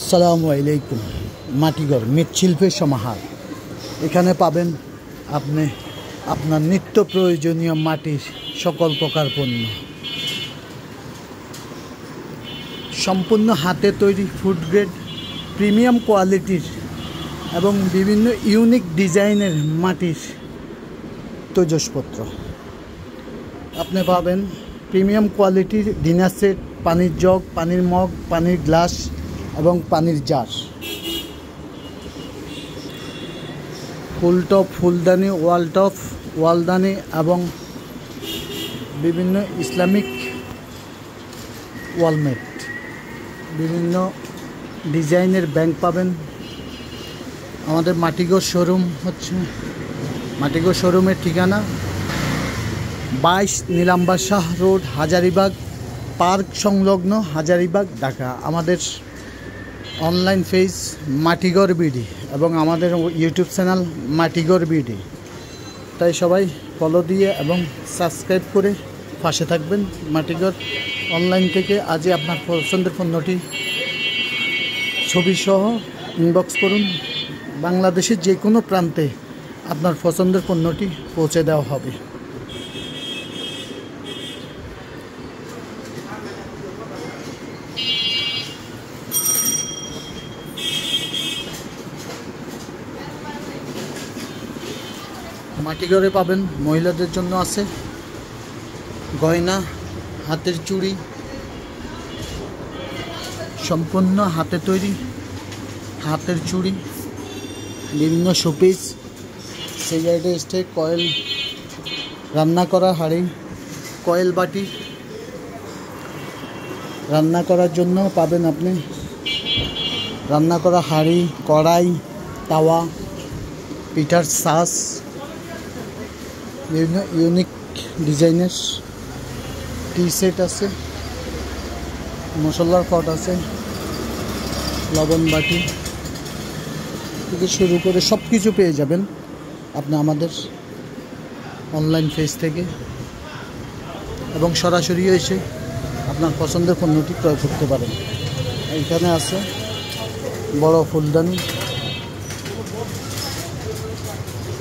আসসালামু আলাইকুম। মাটিঘর মৃৎশিল্পের সমাহার। এখানে পাবেন আপনি আপনার নিত্য প্রয়োজনীয় মাটির সকল প্রকার পণ্য, সম্পূর্ণ হাতে তৈরি ফুড গ্রেড প্রিমিয়াম কোয়ালিটির এবং বিভিন্ন ইউনিক ডিজাইনের মাটির তৈজসপত্র। আপনি পাবেন প্রিমিয়াম কোয়ালিটির ডিনার সেট, পানির জগ, পানির মগ, পানির গ্লাস এবং পানির জার, ফুলটপ, ফুলদানি, ওয়ালটপ, ওয়ালদানি এবং বিভিন্ন ইসলামিক ওয়ালমেট, বিভিন্ন ডিজাইনের ব্যাংক পাবেন। আমাদের মাটিঘর শোরুম হচ্ছে, মাটিঘর শোরুমের ঠিকানা 22 নীলাম্বার শাহ রোড, হাজারীবাগ পার্ক সংলগ্ন, হাজারীবাগ, ঢাকা। আমাদের অনলাইন পেজ মাটিঘর বিডি এবং আমাদের ইউটিউব চ্যানেল মাটিঘর বিডি। তাই সবাই ফলো দিয়ে এবং সাবস্ক্রাইব করে পাশে থাকবেন। মাটিঘর অনলাইন থেকে আজই আপনার পছন্দের পণ্যটি ছবিসহ ইনবক্স করুন। বাংলাদেশের যে কোনো প্রান্তে আপনার পছন্দের পণ্যটি পৌঁছে দেওয়া হবে। মাটিঘরে পাবেন মহিলাদের জন্য আছে গয়না, হাতের চুড়ি, সম্পূর্ণ হাতে তৈরি হাতের চুড়ি, বিভিন্ন শোপিস, সিগারেটের স্টেক, কয়েল, রান্না করা হাঁড়ি, কয়েল বাটি। রান্না করার জন্য পাবেন আপনি রান্না করা হাঁড়ি, কড়াই, তাওয়া, পিঠার সাস, বিভিন্ন ইউনিক ডিজাইনের টি সেট আছে, মশলার পট আছে, লবণ বাটি থেকে শুরু করে সব কিছু পেয়ে যাবেন আপনি আমাদের অনলাইন পেজ থেকে, এবং সরাসরি এসে আপনার পছন্দের পণ্যটি ক্রয় করতে পারেন। এখানে আছে বড় ফুলদানি,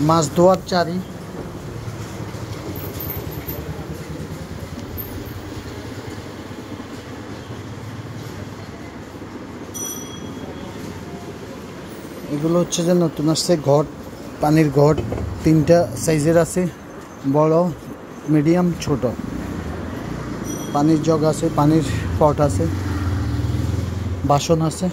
মাছ ধোয়ার চারি, এগুলো হচ্ছে যে নতুন আসছে ঘট, পানির ঘট 3টা সাইজের আছে, বড়, মিডিয়াম, ছোট। পানির জগ আছে, পানির পট আছে, বাসন আছে।